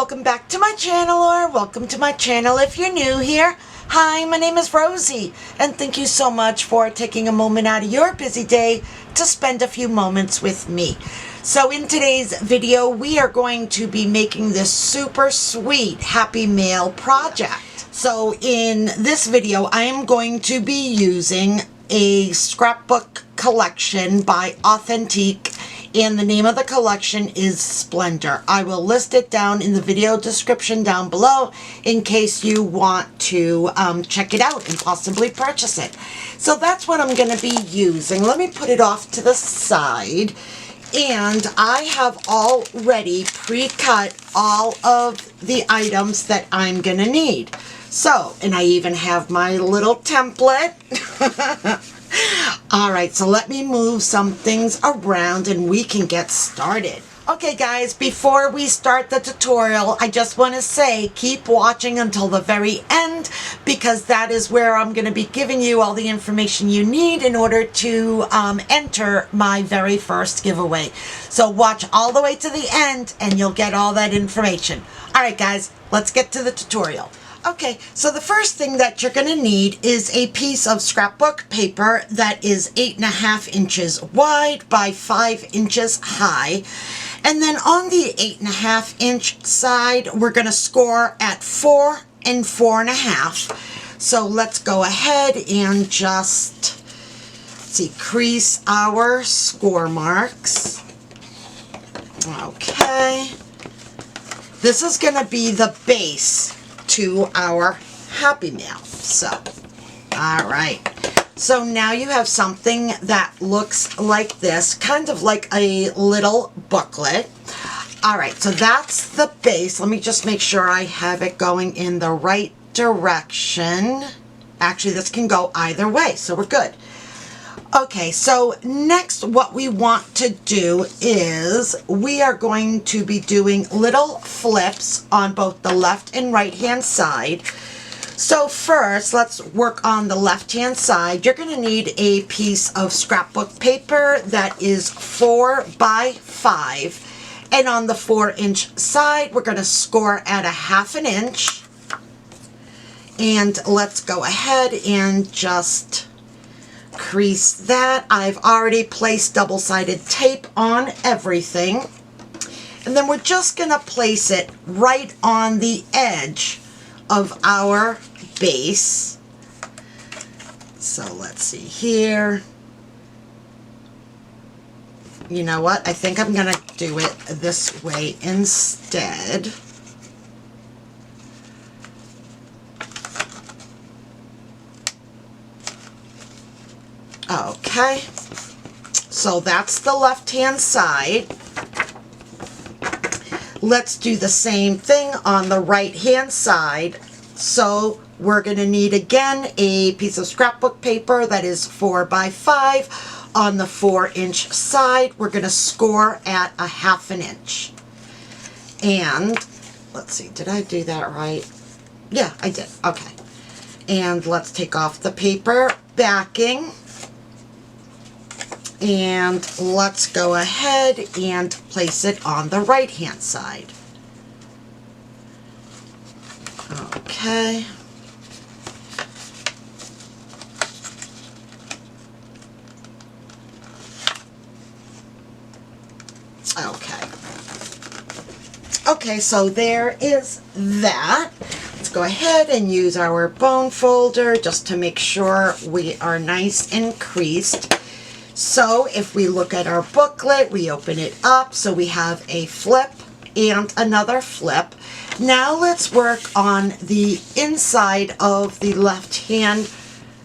welcome back to my channel, or welcome to my channel if you're new here. Hi, my name is Rosie, and thank you so much for taking a moment out of your busy day to spend a few moments with me. So in today's video, we are going to be making this super sweet Happy Mail project. So in this video, I am going to be using a scrapbook collection by Authentique, and the name of the collection is Splendor. I will list it down in the video description down below in case you want to check it out and possibly purchase it. So that's what I'm going to be using. Let me put it off to the side. And I have already pre-cut all of the items that I'm going to need. So, and I even have my little template. Alright, so let me move some things around and we can get started. Okay guys, before we start the tutorial, I just want to say keep watching until the very end, because that is where I'm going to be giving you all the information you need in order to enter my very first giveaway. So watch all the way to the end and you'll get all that information. Alright guys, let's get to the tutorial. Okay, so the first thing that you're going to need is a piece of scrapbook paper that is 8.5 inches wide by 5 inches high. And then on the 8.5 inch side, we're going to score at 4 and 4.5. So let's go ahead and just, crease our score marks. Okay. This is going to be the base to our Happy Mail. So, alright. So now you have something that looks like this, kind of like a little booklet. Alright, so that's the base. Let me just make sure I have it going in the right direction. Actually, this can go either way, so we're good. Okay, so next what we want to do is we are going to be doing little flips on both the left and right hand side. So first, let's work on the left hand side. You're going to need a piece of scrapbook paper that is 4 by 5. And on the 4 inch side, we're going to score at 1/2 inch. And let's go ahead and just crease that. I've already placed double-sided tape on everything. And then we're just going to place it right on the edge of our base. So let's see here. You know what? I think I'm going to do it this way instead. Okay, so that's the left-hand side. Let's do the same thing on the right-hand side. So we're going to need, again, a piece of scrapbook paper that is 4 by 5. On the 4 inch side, we're going to score at 1/2 inch. And, let's see, did I do that right? Yeah, I did. Okay. And let's take off the paper backing. And let's go ahead and place it on the right hand side. Okay. Okay. Okay, so there is that. Let's go ahead and use our bone folder just to make sure we are nice and creased. So if we look at our booklet, we open it up, so we have a flip and another flip. Now let's work on the inside of the left-hand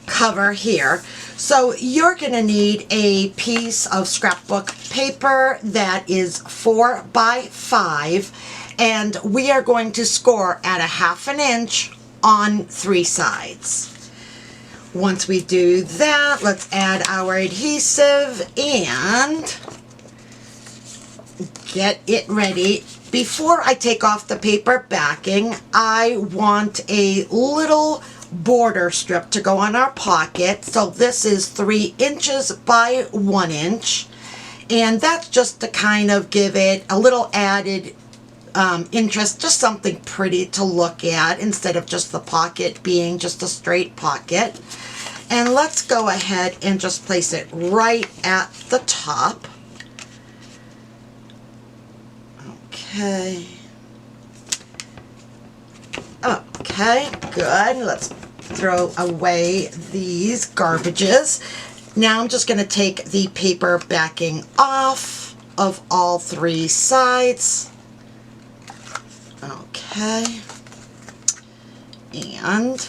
cover here. So you're going to need a piece of scrapbook paper that is 4 by 5, and we are going to score at 1/2 inch on 3 sides. Once we do that, let's add our adhesive and get it ready. Before I take off the paper backing, I want a little border strip to go on our pocket. So this is 3 inches by 1 inch. And that's just to kind of give it a little added interest, just something pretty to look at instead of just the pocket being just a straight pocket. And let's go ahead and just place it right at the top. Okay. Okay, good. Let's throw away these garbages. Now I'm just going to take the paper backing off of all three sides. Okay. And,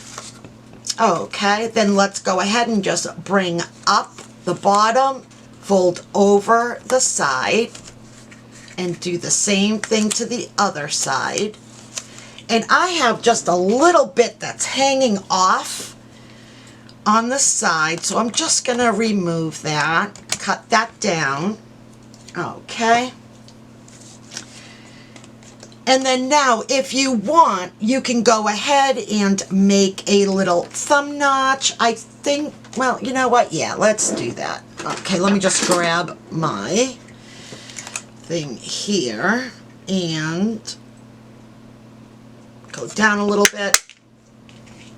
okay, then let's go ahead and just bring up the bottom, fold over the side, and do the same thing to the other side. And I have just a little bit that's hanging off on the side, so I'm just going to remove that, cut that down. Okay. And then now, if you want, you can go ahead and make a little thumb notch. I think, well, you know what? Yeah, let's do that. Okay, let me just grab my thing here and go down a little bit.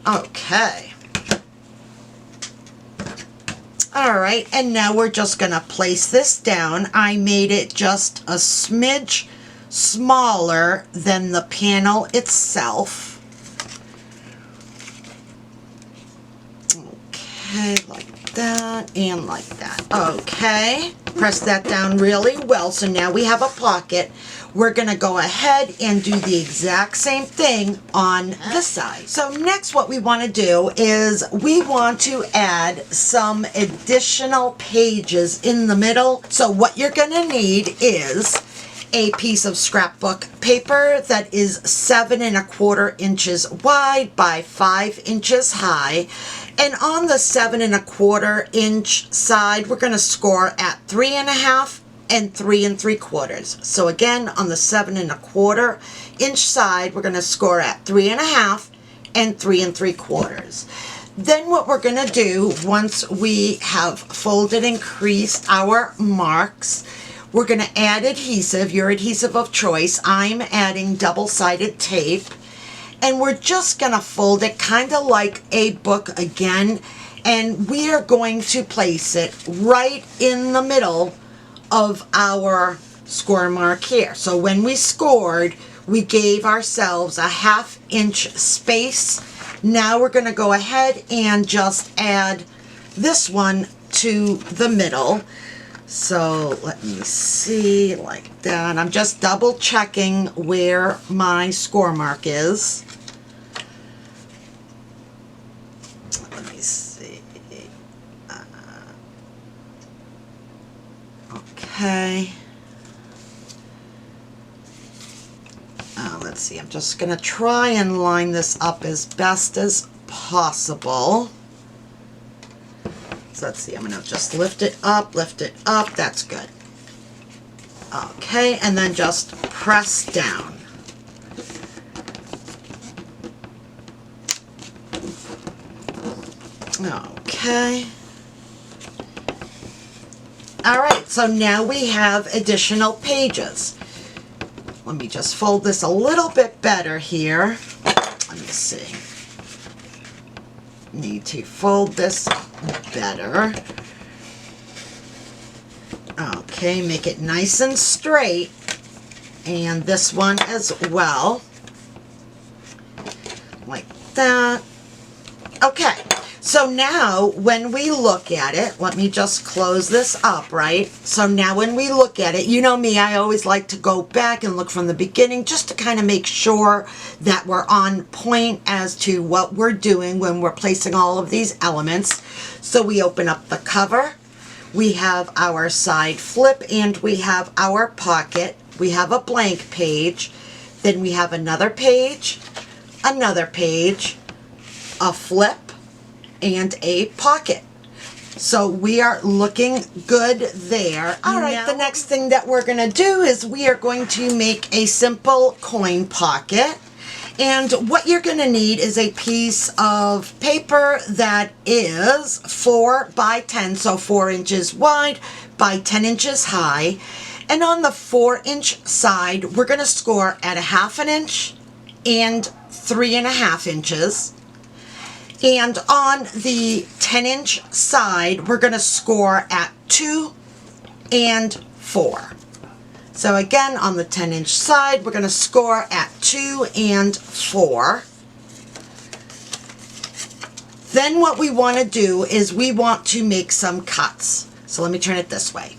Okay. Alright, and now we're just going to place this down. I made it just a smidge smaller than the panel itself. Okay, like that and like that. Okay, press that down really well. So now we have a pocket. We're going to go ahead and do the exact same thing on this side. So next what we want to do is we want to add some additional pages in the middle. So what you're going to need is a piece of scrapbook paper that is 7 1/4 inches wide by 5 inches high. And on the 7 1/4 inch side, we're going to score at 3 1/2 and 3 3/4. So again, on the 7 1/4 inch side, we're going to score at 3 1/2 and 3 3/4. Then what we're going to do, once we have folded and creased our marks, we're going to add adhesive, your adhesive of choice. I'm adding double-sided tape. And we're just going to fold it kind of like a book again. And we are going to place it right in the middle of our score mark here. So when we scored, we gave ourselves a 1/2 inch space. Now we're going to go ahead and just add this one to the middle. So let me see, like that. I'm just double checking where my score mark is. Let me see. Okay. Let's see, I'm just going to try and line this up as best as possible. So let's see, I'm going to just lift it up, that's good. Okay, and then just press down. Okay. Alright, so now we have additional pages. Let me just fold this a little bit better here. Let me see. Need to fold this better. Okay, make it nice and straight. And this one as well. Like that. Okay, so now when we look at it, let me just close this up, right? So now when we look at it, you know me, I always like to go back and look from the beginning just to kind of make sure that we're on point as to what we're doing when we're placing all of these elements. So we open up the cover, we have our side flip, and we have our pocket. We have a blank page, then we have another page, a flip, and a pocket. So we are looking good there. Alright, the next thing that we're going to do is we are going to make a simple coin pocket. And what you're going to need is a piece of paper that is 4 by 10, so 4 inches wide by 10 inches high. And on the 4-inch side, we're going to score at 1/2 inch and 3.5 inches. And on the 10-inch side, we're going to score at 2 and 4. So again, on the 10-inch side, we're going to score at 2 and 4. Then what we want to do is we want to make some cuts. So let me turn it this way.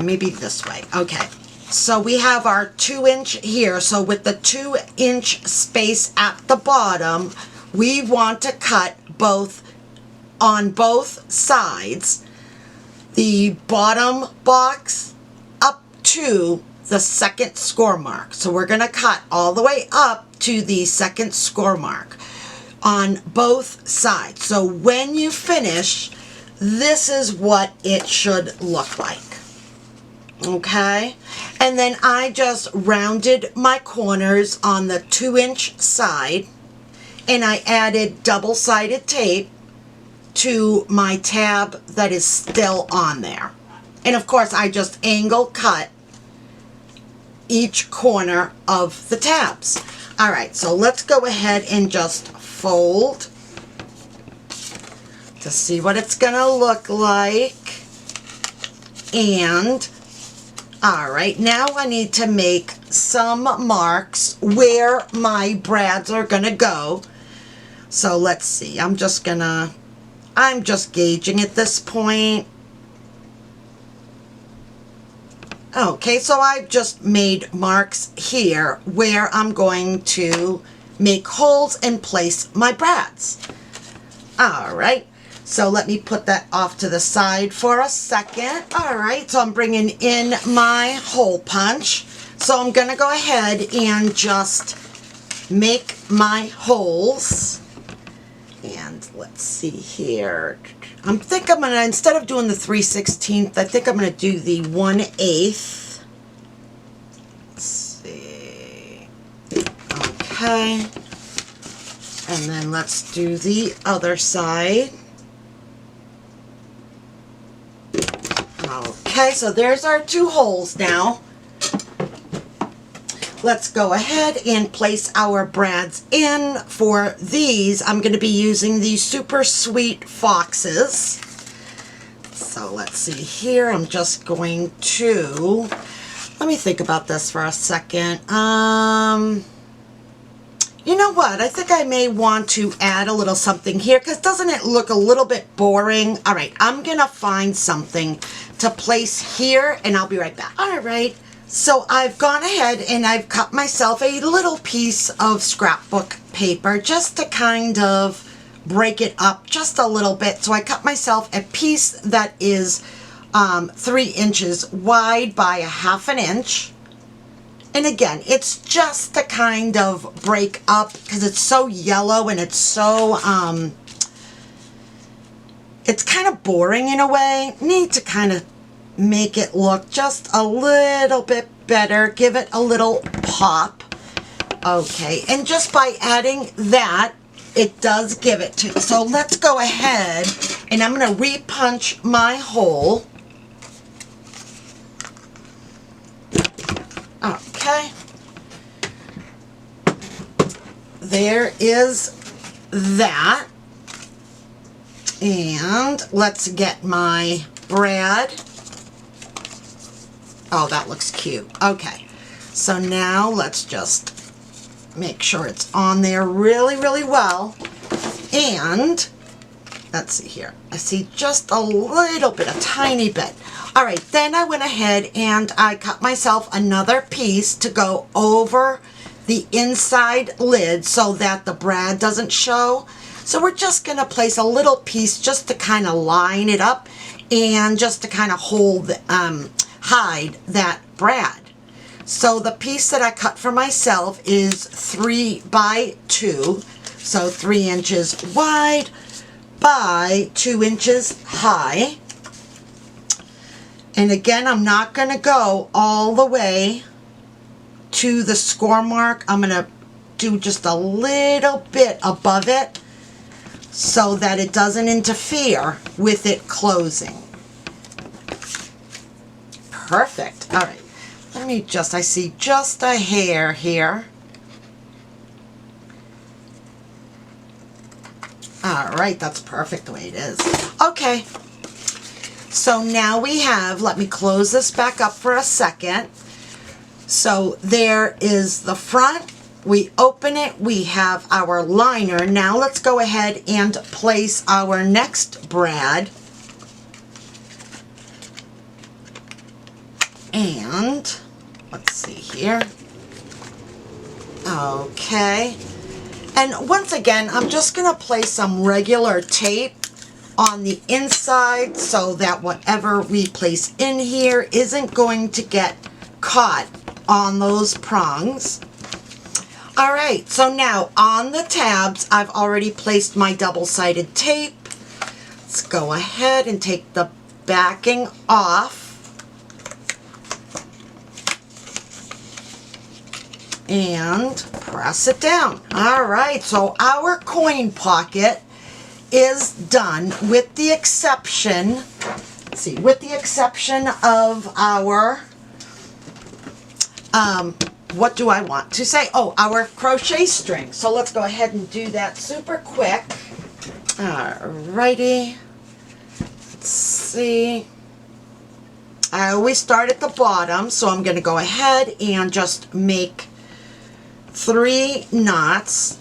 Maybe this way. Okay. So we have our 2-inch here. So with the 2-inch space at the bottom, we want to cut on both sides, the bottom box up to the second score mark. So we're going to cut all the way up to the second score mark on both sides. So when you finish, this is what it should look like. Okay, and then I just rounded my corners on the 2-inch side, and I added double-sided tape to my tab that is still on there. And of course, I just angle cut each corner of the tabs. All right, so let's go ahead and just fold to see what it's gonna look like. And all right, now I need to make some marks where my brads are gonna go. So let's see, I'm just gauging at this point. Okay, so I've just made marks here where I'm going to make holes and place my brads. All right. So let me put that off to the side for a second. All right, so I'm bringing in my hole punch. So I'm gonna go ahead and just make my holes. And let's see here. I think I'm gonna, instead of doing the 3/16, I think I'm gonna do the 1/8. Let's see. Okay. And then let's do the other side. Okay, so there's our 2 holes now. Let's go ahead and place our brads in. For these, I'm going to be using the Super Sweet Foxes. So let's see here. I'm just going to, let me think about this for a second. You know what? I think I may want to add a little something here, because doesn't it look a little bit boring? All right, I'm going to find something to place here, and I'll be right back. All right, so I've gone ahead and I've cut myself a little piece of scrapbook paper just to kind of break it up just a little bit. So I cut myself a piece that is 3 inches wide by 1/2 inch. And again, it's just to kind of break up, because it's so yellow and it's so, it's kind of boring in a way. Need to kind of make it look just a little bit better, give it a little pop. Okay, and just by adding that, it does give it to, so let's go ahead and I'm going to re-punch my hole. Okay, there is that, and let's get my brad. Oh, that looks cute. Okay, so now let's just make sure it's on there really, really well, and let's see here. I see just a little bit, a tiny bit. All right, then I went ahead and I cut myself another piece to go over the inside lid so that the brad doesn't show. So we're just gonna place a little piece just to kind of line it up and just to kind of hold, hide that brad. So the piece that I cut for myself is 3 by 2, so 3 inches wide by 2 inches high. And again, I'm not going to go all the way to the score mark. I'm going to do just a little bit above it so that it doesn't interfere with it closing. perfect. All right, let me just, I see just a hair here. All right, that's perfect the way it is. Okay, so now we have, let me close this back up for a second. So there is the front. We open it, we have our liner. Now let's go ahead and place our next brad. And let's see here. Okay. And once again, I'm just going to place some regular tape on the inside so that whatever we place in here isn't going to get caught on those prongs. All right, so now on the tabs, I've already placed my double-sided tape. Let's go ahead and take the backing off. And press it down. All right, so our coin pocket is done with the exception, let's see, with the exception of our, what do I want to say? Oh, our crochet string. So let's go ahead and do that super quick. All righty. Let's see. I always start at the bottom, so I'm going to go ahead and just make 3 knots.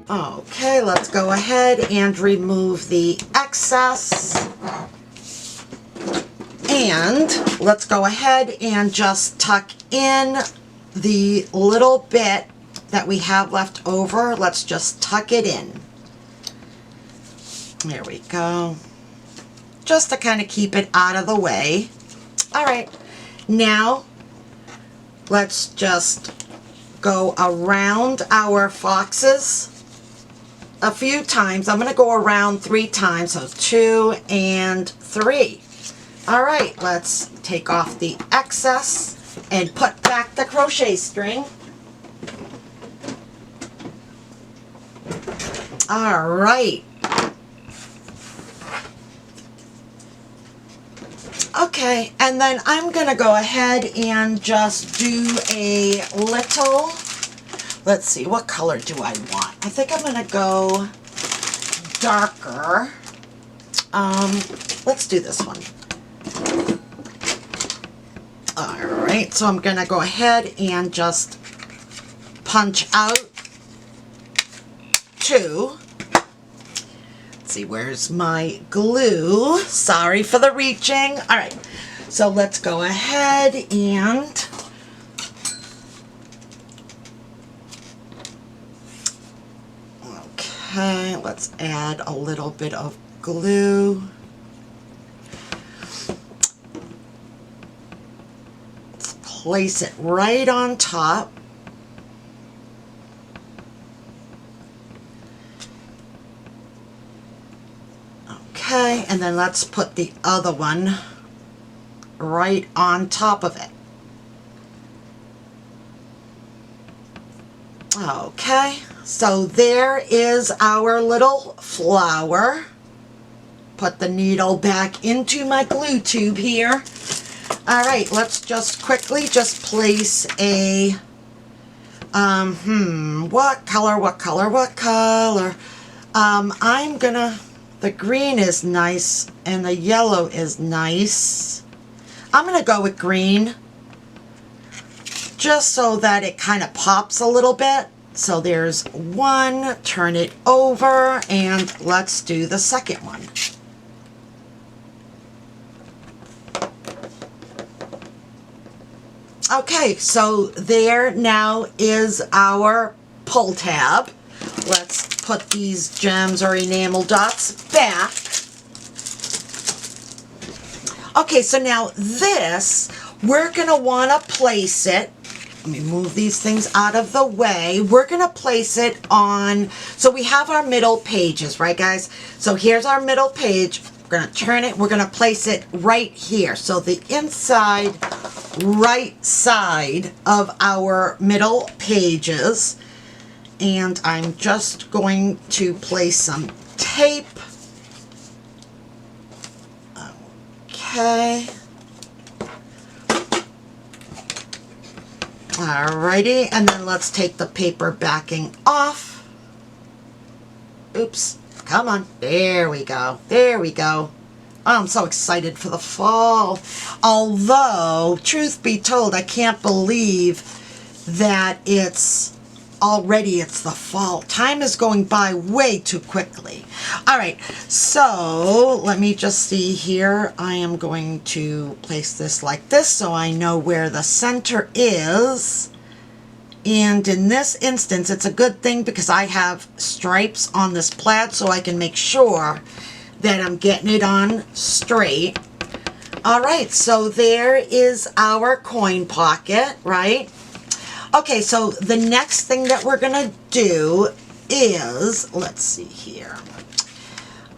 Okay, let's go ahead and remove the excess. And let's go ahead and just tuck in the little bit that we have left over. Let's just tuck it in. There we go. Just to kind of keep it out of the way. All right. Now, let's just go around our foxes a few times. I'm going to go around 3 times, so 2 and 3. All right, let's take off the excess and put back the crochet string. All right. Okay, and then I'm going to go ahead and just do a little, let's see, what color do I want? I think I'm going to go darker. Let's do this one. All right, so I'm going to go ahead and just punch out 2. See, where's my glue? Sorry for the reaching. All right, so let's go ahead and okay, let's add a little bit of glue. Let's place it right on top. Okay, and then let's put the other one right on top of it. Okay, so there is our little flower. Put the needle back into my glue tube here. All right, let's just quickly just place a, what color? I'm gonna, the green is nice and the yellow is nice. I'm going to go with green just so that it kind of pops a little bit. So there's one, turn it over, and let's do the second one. Okay, so there now is our pull tab. Let's put these gems or enamel dots back. Okay, so now this, we're going to want to place it. Let me move these things out of the way. We're going to place it on, so we have our middle pages, right guys? So here's our middle page. We're going to turn it, we're going to place it right here. So the inside right side of our middle pages. And I'm just going to place some tape Okay. Alrighty, and then let's take the paper backing off. Oops, come on. There we go. There we go. Oh, I'm so excited for the fall. Although, truth be told, I can't believe that it's the fall. Time is going by way too quickly. All right, so let me just see here. I am going to place this like this so I know where the center is. And in this instance, it's a good thing because I have stripes on this plaid so I can make sure that I'm getting it on straight. All right, so there is our coin pocket, right? Okay, so the next thing that we're gonna do is, let's see here.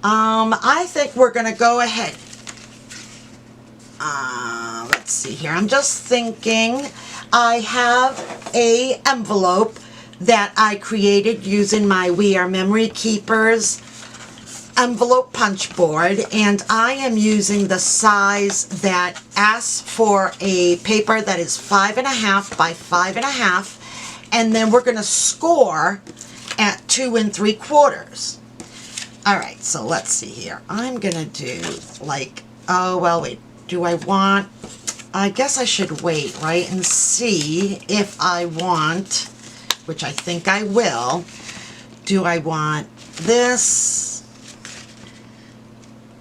I think we're gonna go ahead. Let's see here. I'm just thinking. I have a envelope that I created using my We Are Memory Keepers envelope punch board, and I am using the size that asks for a paper that is 5.5 by 5.5, and then we're going to score at 2 3/4. All right, so let's see here. I'm going to do like, oh, well, wait, do I want, I guess I should wait, right, and see if I want, which I think I will, do I want this,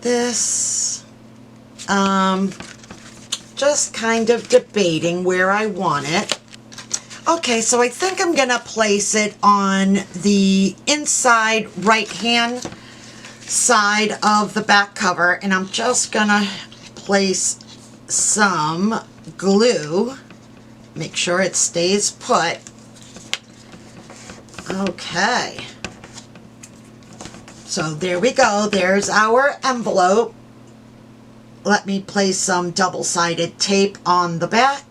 just kind of debating where I want it. Okay, so I think I'm gonna place it on the inside right hand side of the back cover, and I'm just gonna place some glue, make sure it stays put. Okay. So there we go, there's our envelope. Let me place some double-sided tape on the back.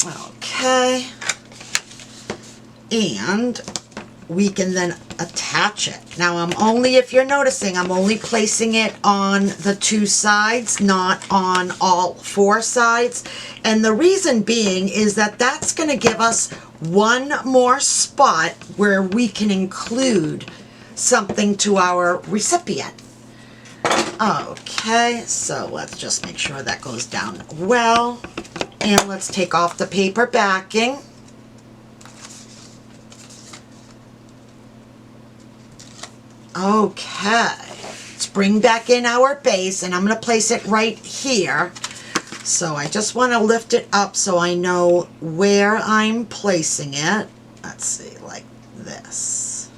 Okay. And we can then attach it. Now I'm only, if you're noticing, I'm only placing it on the 2 sides, not on all 4 sides. And the reason being is that that's going to give us one more spot where we can include something to our recipient. Okay, so let's just make sure that goes down well. And let's take off the paper backing. Okay, let's bring back in our base, and I'm going to place it right here. So I just want to lift it up so I know where I'm placing it. Let's see, like this.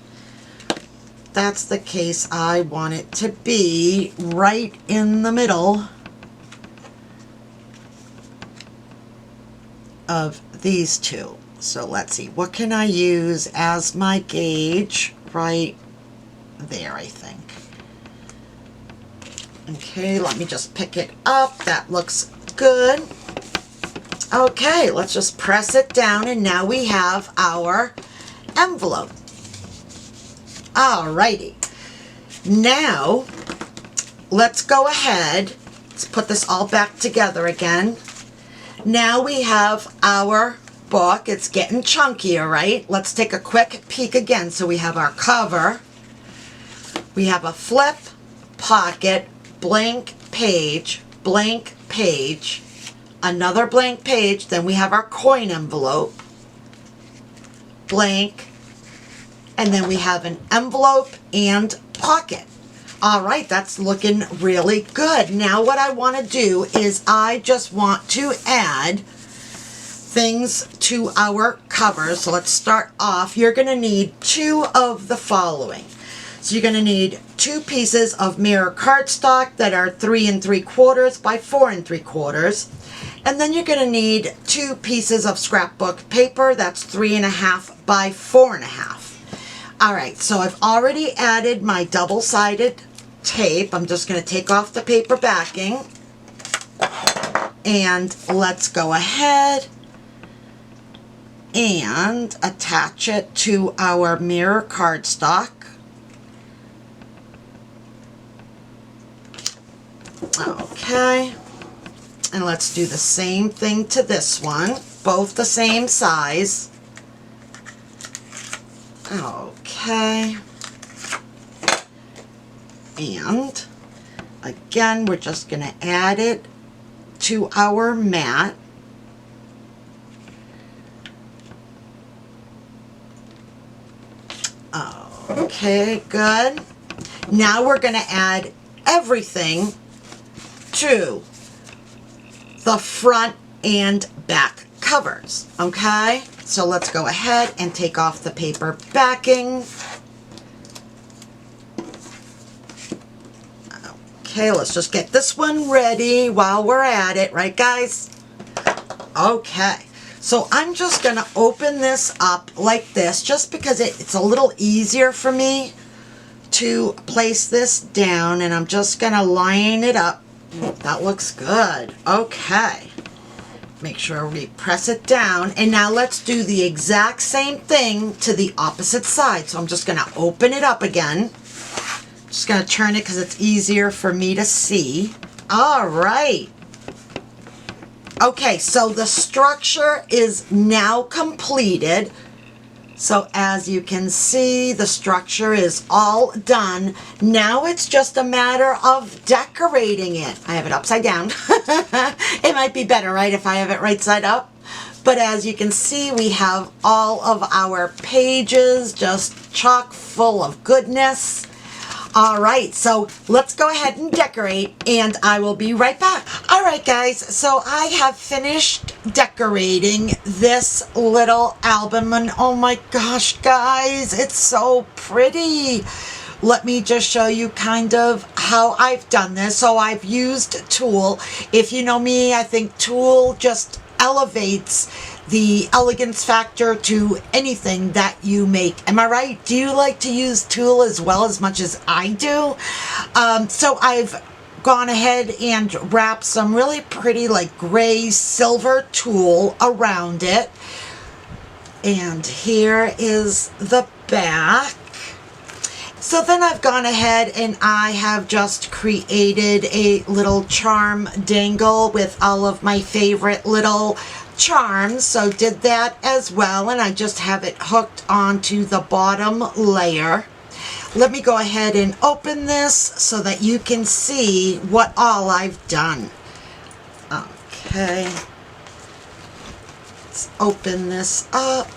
That's the case. I want it to be right in the middle of these two. So let's see, what can I use as my gauge? Right there, I think. Okay, let me just pick it up. That looks good. Okay, let's just press it down, and now we have our envelope. Alrighty. Now, let's go ahead. Let's put this all back together again. Now we have our book. It's getting chunkier, right? Let's take a quick peek again. So we have our cover. We have a flip, pocket, blank page, another blank page, then we have our coin envelope, blank, and then we have an envelope and pocket. All right, that's looking really good. Now what I want to do is I just want to add things to our cover. So let's start off. You're going to need 2 of the following. So you're going to need 2 pieces of mirror cardstock that are 3 3/4 by 4 3/4. And then you're going to need 2 pieces of scrapbook paper that's 3.5 by 4.5. All right, so I've already added my double-sided tape. I'm just going to take off the paper backing. And let's go ahead and attach it to our mirror cardstock. Okay. And let's do the same thing to this one. Both the same size. Okay. And again, we're just going to add it to our mat. Okay, good. Now we're going to add everything to the front and back covers. Okay, so let's go ahead and take off the paper backing. Okay, let's just get this one ready while we're at it, right guys? Okay, so I'm just going to open this up like this just because it's a little easier for me to place this down, and I'm just going to line it up. That looks good. Okay, make sure we press it down, and now let's do the exact same thing to the opposite side. So I'm just going to open it up again. Just going to turn it because it's easier for me to see. All right. Okay, so the structure is now completed. So as you can see, the structure is all done. Now it's just a matter of decorating it. I have it upside down. It might be better, right, if I have it right side up. But as you can see, we have all of our pages just chock full of goodness. All right, so let's go ahead and decorate, and I will be right back. All right, guys, so I have finished decorating this little album, and oh my gosh, guys, it's so pretty. Let me just show you kind of how I've done this. So I've used tulle. If you know me, I think tulle just elevates the elegance factor to anything that you make. Am I right? Do you like to use tulle as well as much as I do? So I've gone ahead and wrapped some really pretty like gray silver tulle around it. And here is the back. So then I've gone ahead and I have just created a little charm dangle with all of my favorite little charms. So did that as well, and I just have it hooked onto the bottom layer. Let me go ahead and open this so that you can see what all I've done. Okay. Let's open this up.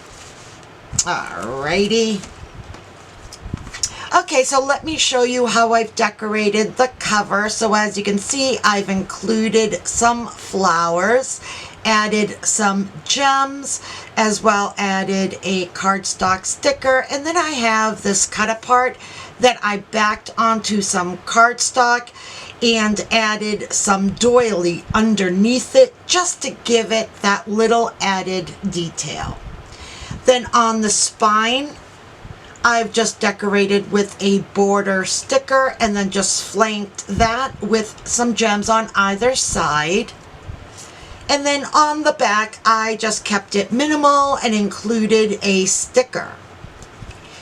Alrighty. Okay, so let me show you how I've decorated the cover. So as you can see, I've included some flowers, added some gems, as well added a cardstock sticker, and then I have this cut apart that I backed onto some cardstock and added some doily underneath it just to give it that little added detail. Then on the spine, I've just decorated with a border sticker and then just flanked that with some gems on either side. And then on the back, I just kept it minimal and included a sticker.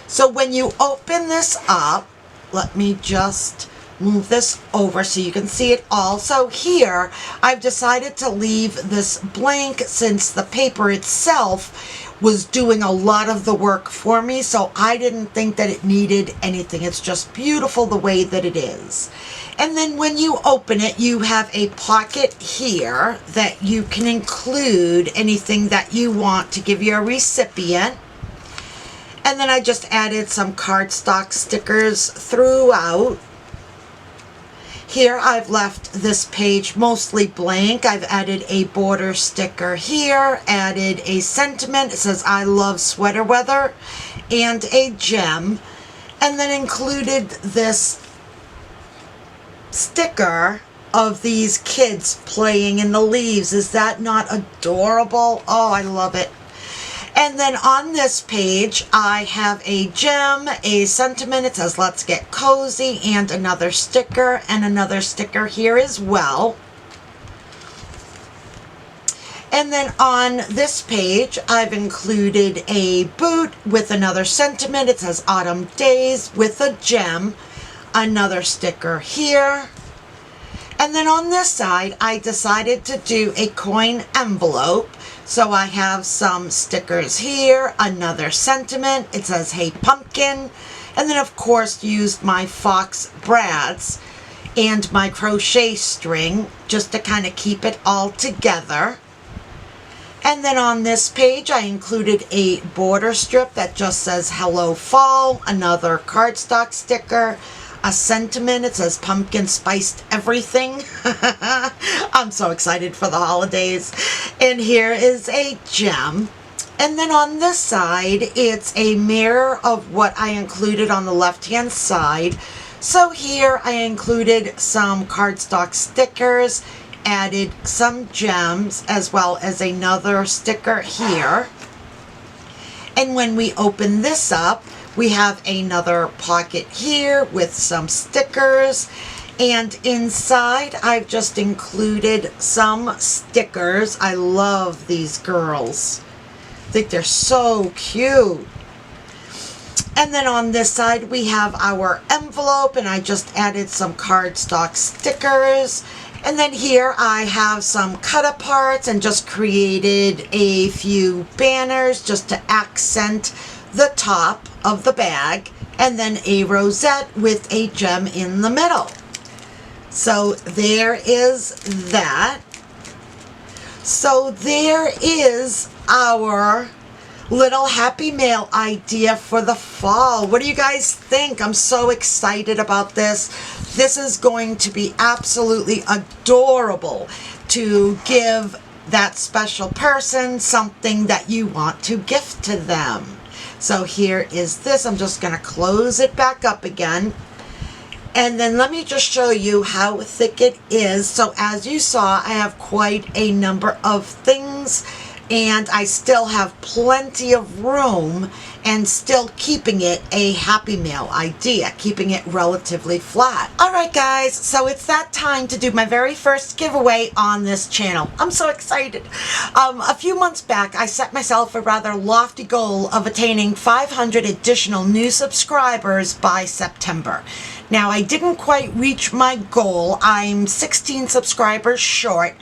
So when you open this up, let me just move this over so you can see it all. So here, I've decided to leave this blank since the paper itself was doing a lot of the work for me, so I didn't think that it needed anything. It's just beautiful the way that it is. And then when you open it, you have a pocket here that you can include anything that you want to give your recipient. And then I just added some cardstock stickers throughout. Here I've left this page mostly blank. I've added a border sticker here, added a sentiment. It says, "I love sweater weather," and a gem. And then included this sticker of these kids playing in the leaves. Is that not adorable? Oh, I love it. And then on this page, I have a gem, a sentiment. It says, "Let's get cozy," and another sticker here as well. And then on this page, I've included a boot with another sentiment. It says "Autumn Days" with a gem, another sticker here. And then on this side, I decided to do a coin envelope. So I have some stickers here, another sentiment. It says, "Hey Pumpkin." And then of course used my fox brads and my crochet string just to kind of keep it all together. And then on this page I included a border strip that just says "Hello Fall," another cardstock sticker, a sentiment. It says "Pumpkin spiced everything." I'm so excited for the holidays. And here is a gem. And then on this side, it's a mirror of what I included on the left-hand side. So here I included some cardstock stickers, added some gems, as well as another sticker here. And when we open this up, we have another pocket here with some stickers. And inside, I've just included some stickers. I love these girls. I think they're so cute. And then on this side, we have our envelope, and I just added some cardstock stickers. And then here I have some cut aparts and just created a few banners just to accent the top of the bag, and then a rosette with a gem in the middle. So there is that. So there is our little Happy Mail idea for the fall. What do you guys think? I'm so excited about this. This is going to be absolutely adorable to give that special person something that you want to gift to them. So here is this. I'm just going to close it back up again. And then let me just show you how thick it is. So as you saw, I have quite a number of things, and I still have plenty of room and still keeping it a Happy Mail idea, keeping it relatively flat. All right, guys, so it's that time to do my very first giveaway on this channel. I'm so excited. A few months back, I set myself a rather lofty goal of attaining 500 additional new subscribers by September. Now, I didn't quite reach my goal. I'm 16 subscribers short,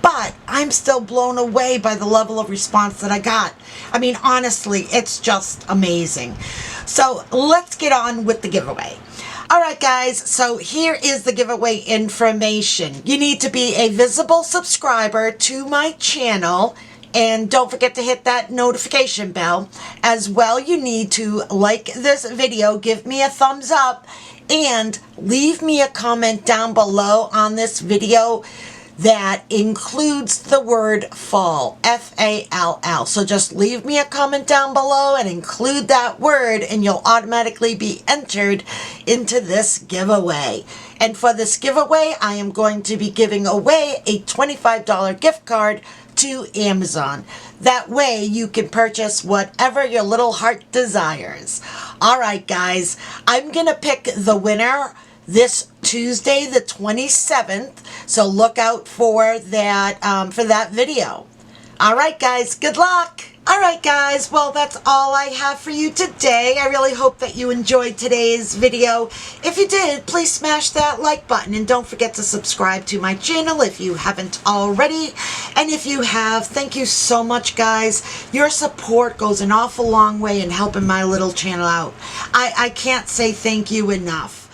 but I'm still blown away by the level of response that I got. I mean, honestly, it's just amazing. So let's get on with the giveaway. All right, guys, so here is the giveaway information. You need to be a visible subscriber to my channel, and don't forget to hit that notification bell. As well, you need to like this video, give me a thumbs up, and leave me a comment down below on this video that includes the word fall, F-A-L-L. So just leave me a comment down below and include that word, and you'll automatically be entered into this giveaway. And for this giveaway, I am going to be giving away a $25 gift card to Amazon. That way you can purchase whatever your little heart desires. All right, guys, I'm gonna pick the winner this Tuesday, the 27th. So look out for that video. All right, guys, good luck. All right, guys, well, that's all I have for you today. I really hope that you enjoyed today's video. If you did, please smash that like button, and don't forget to subscribe to my channel if you haven't already. And if you have, thank you so much, guys. Your support goes an awful long way in helping my little channel out. I can't say thank you enough.